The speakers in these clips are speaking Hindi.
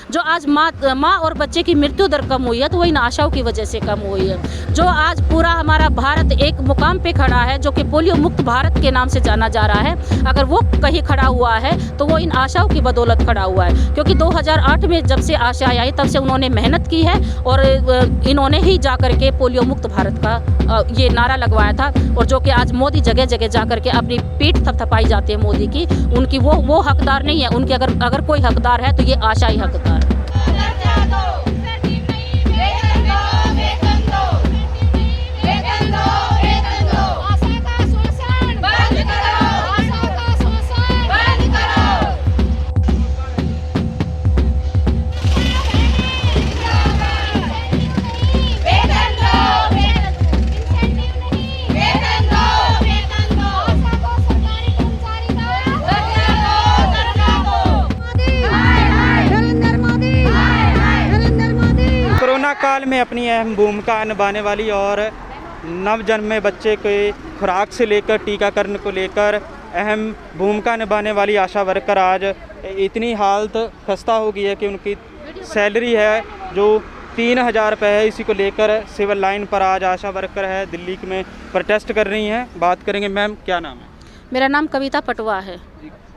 जो आज माँ और बच्चे की मृत्यु दर कम हुई है तो वो इन आशाओं की वजह से कम हुई है। जो आज पूरा हमारा भारत एक मुकाम पे खड़ा है, जो कि पोलियो मुक्त भारत के नाम से जाना जा रहा है, अगर वो कहीं खड़ा हुआ है तो वो इन आशाओं की बदौलत खड़ा हुआ है। क्योंकि 2008 में जब से आशा आई तब से उन्होंने मेहनत की है और इन्होंने ही जा कर के पोलियो मुक्त भारत का ये नारा लगवाया था। और जो कि आज मोदी जगह जगह जा कर के अपनी पीठ थपथपाई जाती है मोदी की, उनकी वो हकदार नहीं है। उनके अगर कोई हकदार है तो ये आशा ही हकदार है। कोरोना काल में अपनी अहम भूमिका निभाने वाली और नवजन्मे बच्चे के खुराक से लेकर टीकाकरण को लेकर अहम भूमिका निभाने वाली आशा वर्कर आज इतनी हालत खस्ता हो गई है कि उनकी सैलरी है जो 3000 रुपये है, इसी को लेकर सिविल लाइन पर आज आशा वर्कर है दिल्ली में प्रोटेस्ट कर रही हैं। बात करेंगे। मैम, क्या नाम है? मेरा नाम कविता पटवा है।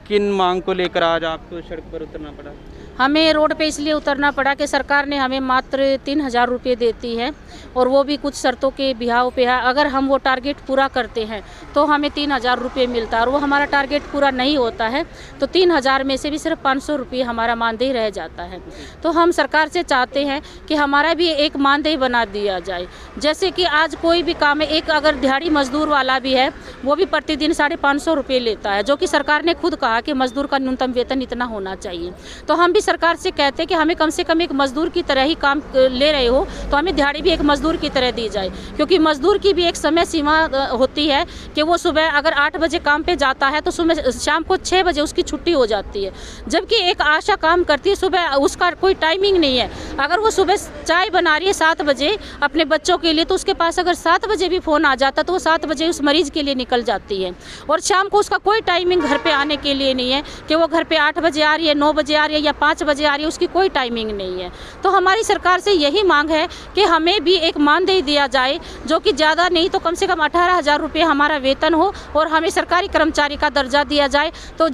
किन मांग को लेकर आज आपको सड़क पर उतरना पड़ा? हमें रोड पे इसलिए उतरना पड़ा कि सरकार ने हमें मात्र 3000 रुपये देती है और वो भी कुछ शर्तों के बिहाव पे है। अगर हम वो टारगेट पूरा करते हैं तो हमें 3000 रुपये मिलता है और वो हमारा टारगेट पूरा नहीं होता है तो 3000 में से भी सिर्फ 500 रुपये हमारा मानदेय रह जाता है। तो हम सरकार से चाहते हैं कि हमारा भी एक मानदेय बना दिया जाए। जैसे कि आज कोई भी काम है, एक अगर दिहाड़ी मजदूर वाला भी है वो भी प्रतिदिन 550 रुपये लेता है, जो कि सरकार ने खुद कहा कि मजदूर का न्यूनतम वेतन इतना होना चाहिए। तो हम भी सरकार से कहते हैं कि हमें कम से कम एक मजदूर की तरह ही काम ले रहे हो तो हमें दिहाड़ी भी एक मजदूर की तरह दी जाए। क्योंकि मजदूर की भी एक समय सीमा होती है कि वो सुबह अगर 8 बजे काम पे जाता है तो शाम को 6 बजे उसकी छुट्टी हो जाती है। जबकि एक आशा काम करती है सुबह, उसका कोई टाइमिंग नहीं है। अगर वो सुबह चाय बना रही है 7 बजे अपने बच्चों के लिए तो उसके पास अगर 7 बजे भी फ़ोन आ जाता तो वो 7 बजे उस मरीज़ के लिए निकल जाती है। और शाम को उसका कोई टाइमिंग घर पर आने के लिए नहीं है कि वो घर पर 8 बजे आ रही है, 9 बजे आ रही है या 5 बजे आ रही है, उसकी कोई टाइमिंग नहीं है। तो हमारी सरकार से यही मांग है कि हमें भी एक मानदेय दिया जाए, जो कि ज़्यादा नहीं तो कम से कम 18,000 रुपये हमारा वेतन हो और हमें सरकारी कर्मचारी का दर्जा दिया जाए तो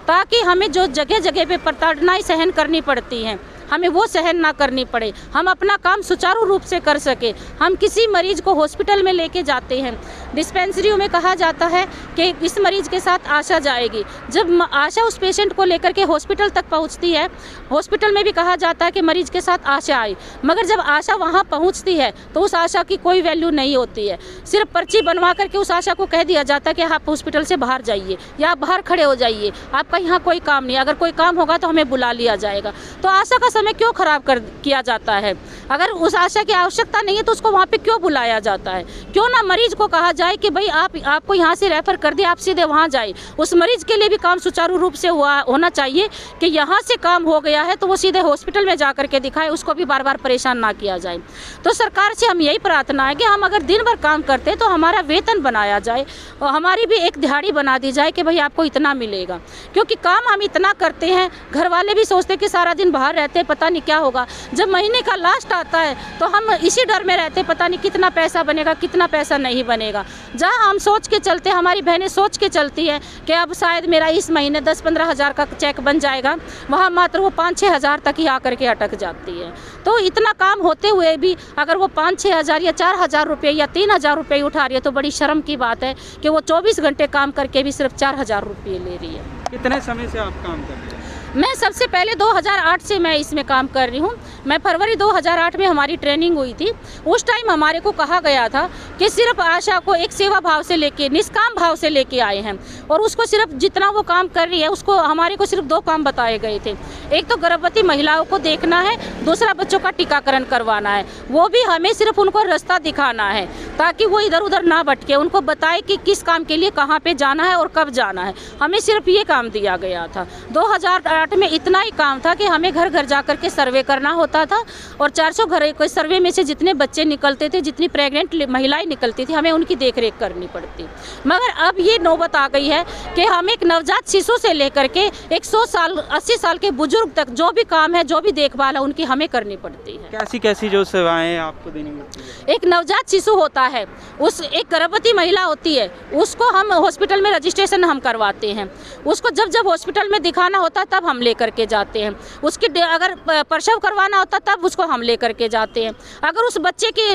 ताकि हमें जो जगह जगह पे प्रताड़नाएं सहन करनी पड़ती हैं हमें वो सहन ना करनी पड़े, हम अपना काम सुचारू रूप से कर सके। हम किसी मरीज को हॉस्पिटल में लेके जाते हैं, डिस्पेंसरियों में कहा जाता है कि इस मरीज के साथ आशा जाएगी। जब आशा उस पेशेंट को लेकर के हॉस्पिटल तक पहुंचती है, हॉस्पिटल में भी कहा जाता है कि मरीज के साथ आशा आई, मगर जब आशा वहां पहुंचती है तो उस आशा की कोई वैल्यू नहीं होती है। सिर्फ पर्ची बनवा करके उस आशा को कह दिया जाता है कि आप हॉस्पिटल से बाहर जाइए या आप बाहर खड़े हो जाइए, आपका यहाँ कोई काम नहीं, अगर कोई काम होगा तो हमें बुला लिया जाएगा। तो आशा का समय क्यों खराब किया जाता है? अगर उस आशा की आवश्यकता नहीं है तो उसको वहाँ पे क्यों बुलाया जाता है? क्यों ना मरीज को कहा जाए कि भाई आपको यहाँ से रेफर कर दिया, आप सीधे वहाँ जाए। उस मरीज के लिए भी काम सुचारू रूप से होना चाहिए कि यहाँ से काम हो गया है तो वो सीधे हॉस्पिटल में जा करके दिखाए, उसको भी बार बार परेशान ना किया जाए। तो सरकार से हम यही प्रार्थना है कि हम अगर दिन भर काम करते तो हमारा वेतन बनाया जाए और हमारी भी एक दिहाड़ी बना दी जाए कि भाई आपको इतना मिलेगा। क्योंकि काम हम इतना करते हैं, घर वाले भी सोचते कि सारा दिन बाहर रहते हैं, पता नहीं क्या होगा। जब महीने का लास्ट आता है तो हम इसी डर में रहते, पता नहीं कितना पैसा बनेगा, कितना पैसा नहीं बनेगा। जहां हम सोच के चलते, हमारी बहनें सोच के चलती है कि अब शायद मेरा इस महीने 10-15 हज़ार का चेक बन जाएगा, वहां मात्र वो 5-6 हज़ार तक ही आकर के अटक जाती है। तो इतना काम होते हुए भी अगर वो 5-6 हज़ार या 4,000 रुपये या 3,000 रुपये उठा रही है तो बड़ी शर्म की बात है कि वो 24 घंटे काम करके भी सिर्फ 4,000 रुपये ले रही है। कितने समय से आप काम कर रहे हैं? मैं सबसे पहले 2008 से मैं इसमें काम कर रही हूँ। मैं फरवरी 2008 में हमारी ट्रेनिंग हुई थी। उस टाइम हमारे को कहा गया था कि सिर्फ आशा को एक सेवा भाव से लेके, निष्काम भाव से लेके आए हैं और उसको सिर्फ जितना वो काम कर रही है उसको हमारे को सिर्फ 2 काम बताए गए थे। एक तो गर्भवती महिलाओं को देखना है, दूसरा बच्चों का टीकाकरण करवाना है। वो भी हमें सिर्फ उनको रास्ता दिखाना है ताकि वो इधर उधर ना भटके, उनको बताए कि किस काम के लिए कहाँ पे जाना है और कब जाना है। हमें सिर्फ ये काम दिया गया था। 2008 में इतना ही काम था कि हमें घर घर जा कर के सर्वे करना होता होता था और 400 घर के सर्वे में से जितने बच्चे निकलते थे, जितनी प्रेग्नेंट महिलाएं निकलती थी, हमें उनकी देखरेख करनी पड़ती। मगर अब ये नौबत आ गई है कि हम एक नवजात शिशु से लेकर के 100 साल 80 साल के बुजुर्ग तक जो भी काम है, जो भी देखभाल है, उनकी हमें करनी पड़ती है। कैसी कैसी जो सेवाएं आपको देनी पड़ती है? एक नवजात शिशु होता है, उस एक गर्भवती महिला होती है, उसको हम हॉस्पिटल में रजिस्ट्रेशन हम करवाते हैं। उसको जब जब हॉस्पिटल में दिखाना होता तब हम लेकर के जाते हैं। उसकी अगर प्रसव करवाना होता तब उसको हम लेकर के जाते हैं। अगर उस बच्चे की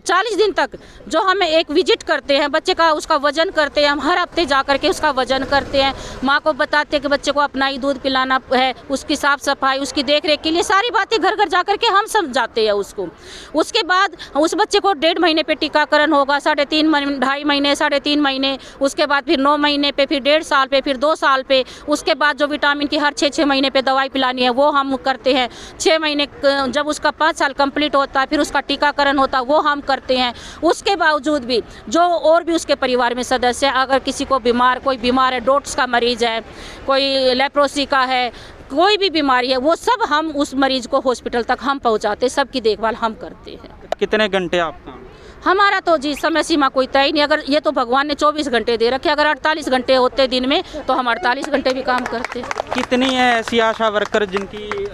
40 दिन तक जो हम एक विजिट करते हैं, बच्चे का उसका वजन करते हैं, हम हर हफ्ते जा करके उसका वजन करते हैं, माँ को बताते हैं कि बच्चे को अपना ही दूध पिलाना है, उसकी साफ सफाई, उसकी देख रेख के लिए सारी बातें घर घर जा करके हम समझाते हैं उसको। उसके बाद उस बच्चे को 1.5 महीने पे टीकाकरण होगा, 3.5 महीने, 2.5 महीने, 3.5 महीने, उसके बाद फिर 9 महीने पे, फिर 1.5 साल पे, फिर 2 साल पे। उसके बाद जो विटामिन की हर 6-6 महीने पे दवाई पिलानी है वो हम करते हैं। 6 महीने जब उसका 5 साल कंप्लीट होता है फिर उसका टीकाकरण होता है, वो हम करते हैं। उसके बावजूद भी जो और भी उसके परिवार में सदस्य, अगर किसी को कोई बीमार है, डोट्स का मरीज है, कोई लेप्रोसी का है, कोई भी बीमारी है, वो सब हम उस मरीज को हॉस्पिटल तक हम पहुंचाते, सबकी देखभाल हम करते हैं। कितने घंटे आपका? हमारा तो जी समय सीमा कोई तय नहीं। अगर ये तो भगवान ने 24 घंटे दे रखे, अगर 48 घंटे होते दिन में तो हम 48 घंटे भी काम करते। कितनी है ऐसी आशा वर्कर जिनकी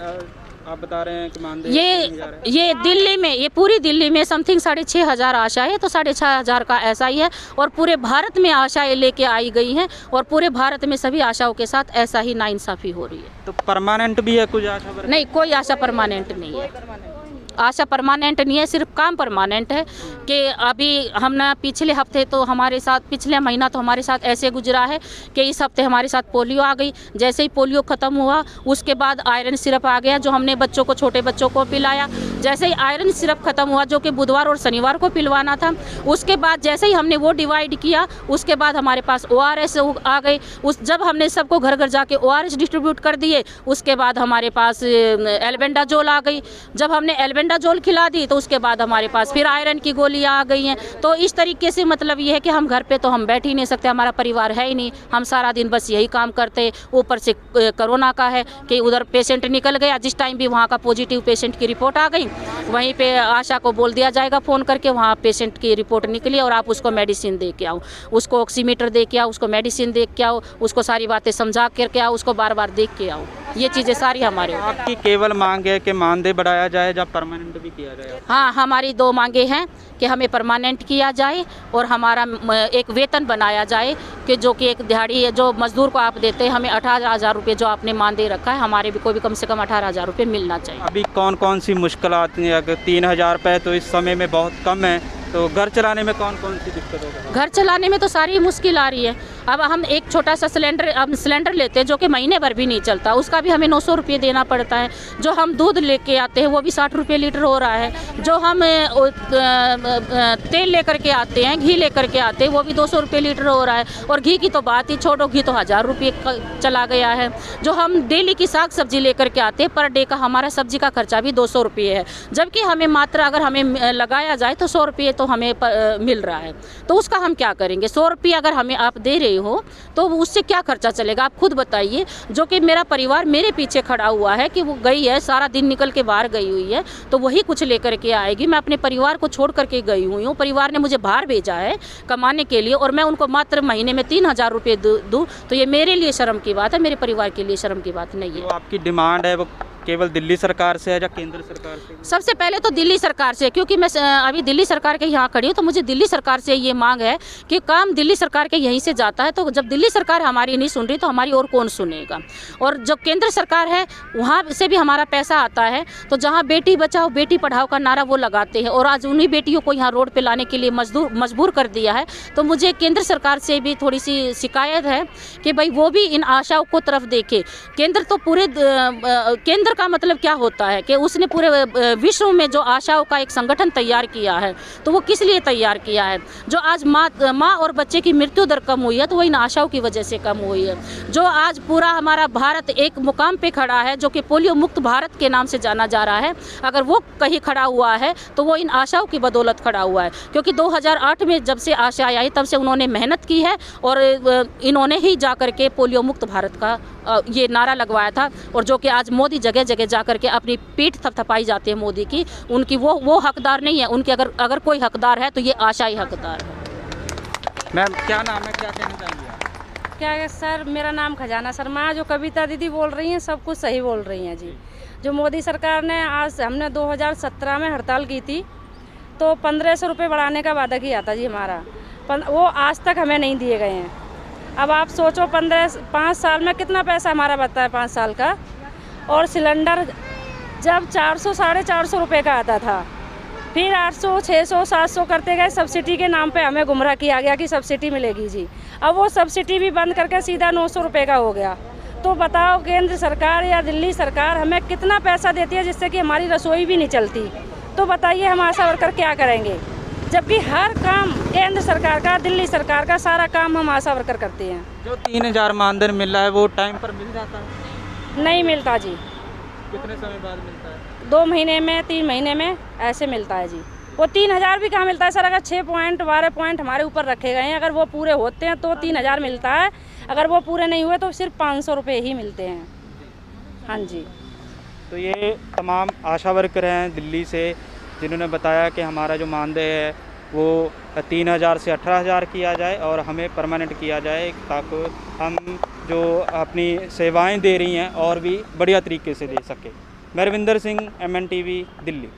आप बता रहे हैं कि मानदेय ये दिल्ली में, ये पूरी दिल्ली में समथिंग 6,500 आशा है, तो 6,500 का ऐसा ही है। और पूरे भारत में आशाएं लेके आई गई हैं और पूरे भारत में सभी आशाओं के साथ ऐसा ही नाइंसाफ़ी हो रही है। तो परमानेंट भी है कुछ आशा वर्कर? नहीं, कोई आशा परमानेंट नहीं है। आशा परमानेंट नहीं है, सिर्फ काम परमानेंट है। कि अभी हम ना पिछले हफ्ते तो हमारे साथ, पिछले महीना तो हमारे साथ ऐसे गुजरा है कि इस हफ्ते हमारे साथ पोलियो आ गई। जैसे ही पोलियो ख़त्म हुआ उसके बाद आयरन सिरप आ गया, जो हमने बच्चों को, छोटे बच्चों को पिलाया। जैसे ही आयरन सिरप ख़त्म हुआ, जो कि बुधवार और शनिवार को पिलवाना था, उसके बाद जैसे ही हमने वो डिवाइड किया, उसके बाद हमारे पास ORS आ गई। जब हमने सबको घर घर जाके ORS डिस्ट्रीब्यूट कर दिए, उसके बाद हमारे पास एल्बेंडाजोल आ गई। जब हमने एल्बेंडाजोल खिला दी तो उसके बाद हमारे पास फिर आयरन की गोलियां आ गई हैं। तो इस तरीके से मतलब ये है कि हम घर पे तो हम बैठ ही नहीं सकते, हमारा परिवार है ही नहीं, हम सारा दिन बस यही काम करते। ऊपर से कोरोना का है कि उधर पेशेंट निकल गया, जिस टाइम भी वहाँ का पॉजिटिव पेशेंट की रिपोर्ट आ गई, वहीं पे आशा को बोल दिया जाएगा फ़ोन करके, वहाँ पेशेंट की रिपोर्ट निकली और आप उसको मेडिसिन दे के आओ, उसको ऑक्सीमीटर दे के आओ, उसको मेडिसिन दे के आओ, उसको सारी बातें समझा करके आओ, उसको बार बार देख के आओ। ये चीज़ें सारी हमारे। आपकी केवल मांग है कि मानदेय बढ़ाया जाए या परमानेंट भी किया जाए? हाँ, हमारी 2 मांगे हैं कि हमें परमानेंट किया जाए और हमारा एक वेतन बनाया जाए कि जो कि एक दिहाड़ी है, जो मजदूर को आप देते हैं, हमें 18,000 रुपये जो आपने मानदेय रखा है, हमारे भी कोई भी कम से कम 18,000 रुपये मिलना चाहिए। अभी कौन कौन सी मुश्किल आती हैं? अगर 3,000 रुपये तो इस समय में बहुत कम है, तो घर चलाने में कौन कौन सी दिक्कत होगी? घर चलाने में तो सारी मुश्किल आ रही है। अब हम एक छोटा सा सिलेंडर लेते हैं जो कि महीने भर भी नहीं चलता, उसका भी हमें 900 रुपये देना पड़ता है। जो हम दूध लेके आते हैं वो भी 60 रुपये लीटर हो रहा है। जो हम तेल लेकर के आते हैं, घी लेकर के आते हैं, वो भी 200 रुपये लीटर हो रहा है। और घी की तो बात ही छोड़ो, घी तो 1000 रुपये चला गया है। जो हम डेली की साग सब्जी लेकर के आते हैं, पर डे का हमारा सब्जी का खर्चा भी 200 रुपये है, जबकि हमें मात्र अगर हमें लगाया जाए तो 100 रुपये तो हमें मिल रहा है। तो उसका हम क्या करेंगे? 100 रुपये अगर हमें आप दे रहे हो तो उससे क्या खर्चा चलेगा? आप खुद बताइए। जो कि मेरा परिवार मेरे पीछे खड़ा हुआ है कि वो गई है, सारा दिन निकल के बाहर गई हुई है, तो वही कुछ लेकर के आएगी। मैं अपने परिवार को छोड़ करके गई हुई हूँ, परिवार ने मुझे बाहर भेजा है कमाने के लिए और मैं उनको मात्र महीने में 3,000 रुपये दूँ, तो ये मेरे लिए शर्म की बात है, मेरे परिवार के लिए शर्म की बात नहीं है। तो आपकी डिमांड है वो केवल दिल्ली सरकार से है या केंद्र सरकार से? सबसे पहले तो दिल्ली सरकार से, क्योंकि मैं अभी दिल्ली सरकार के यहाँ खड़ी हूँ, तो मुझे दिल्ली सरकार से ये मांग है कि काम दिल्ली सरकार के यहीं से जाता है। तो जब दिल्ली सरकार हमारी नहीं सुन रही तो हमारी और कौन सुनेगा? और जब केंद्र सरकार है वहाँ से भी हमारा पैसा आता है, तो जहाँ बेटी बचाओ बेटी पढ़ाओ का नारा वो लगाते हैं और आज उन्हीं बेटियों को यहाँ रोड पर लाने के लिए मजबूर कर दिया है। तो मुझे केंद्र सरकार से भी थोड़ी सी शिकायत है कि भाई वो भी इन आशाओं को तरफ देखे। केंद्र तो पूरे केंद्र का मतलब क्या होता है कि उसने पूरे विश्व में जो आशाओं का एक संगठन तैयार किया है, तो वो किस लिए तैयार किया है? जो आज माँ और बच्चे की मृत्यु दर कम हुई है तो वो इन आशाओं की वजह से कम हुई है। जो आज पूरा हमारा भारत एक मुकाम पे खड़ा है, जो कि पोलियो मुक्त भारत के नाम से जाना जा रहा है, अगर वो कहीं खड़ा हुआ है तो वो इन आशाओं की बदौलत खड़ा हुआ है। क्योंकि 2008 में जब से आशा आई तब से उन्होंने मेहनत की है और इन्होंने ही जा कर के पोलियो मुक्त भारत का ये नारा लगवाया था, और जो कि आज मोदी जगह जगह जा कर के अपनी पीठ थपथपाई जाती है मोदी की, उनकी वो हकदार नहीं है। उनके अगर कोई हकदार है तो ये आशा ही हकदार है। मैम क्या नाम है, क्या कहना चाहेंगे आप? क्या है सर, मेरा नाम खजाना शर्मा। जो कविता दीदी बोल रही हैं सब कुछ सही बोल रही हैं जी। जो मोदी सरकार ने, आज हमने 2017 में हड़ताल की थी तो 1500 रुपये बढ़ाने का वादा किया था जी हमारा, वो आज तक हमें नहीं दिए गए हैं। अब आप सोचो 5 साल में कितना पैसा हमारा बचता है 5 साल का। और सिलेंडर जब 400 साढ़े 400 रुपये का आता था, फिर 800 600 700 करते गए, सब्सिडी के नाम पे हमें गुमराह किया गया कि सब्सिडी मिलेगी जी। अब वो सब्सिडी भी बंद करके सीधा 900 रुपये का हो गया। तो बताओ केंद्र सरकार या दिल्ली सरकार हमें कितना पैसा देती है जिससे कि हमारी रसोई भी नहीं चलती। तो बताइए हम आशा वर्कर क्या करेंगे, जबकि हर काम केंद्र सरकार का, दिल्ली सरकार का सारा काम हम आशा वर्कर करते हैं। जो 3000 मानधन मिल रहा है वो टाइम पर मिल जाता है? नहीं मिलता जी। कितने समय बाद मिलता है? 2 महीने में, 3 महीने में ऐसे मिलता है जी। वो 3000 भी कहाँ मिलता है सर, अगर 6 पॉइंट 12 पॉइंट हमारे ऊपर रखे गए हैं, अगर वो पूरे होते हैं तो 3000 मिलता है, अगर वो पूरे नहीं हुए तो सिर्फ 500 रुपये ही मिलते हैं। हाँ जी। तो ये तमाम आशा वर्कर हैं दिल्ली से जिन्होंने बताया कि हमारा जो मानदेय है वो 3000 से 18000 किया जाए और हमें परमानेंट किया जाए, ताकि हम जो अपनी सेवाएं दे रही हैं और भी बढ़िया तरीके से दे सकें। मैं रविंदर सिंह, MNTV, दिल्ली।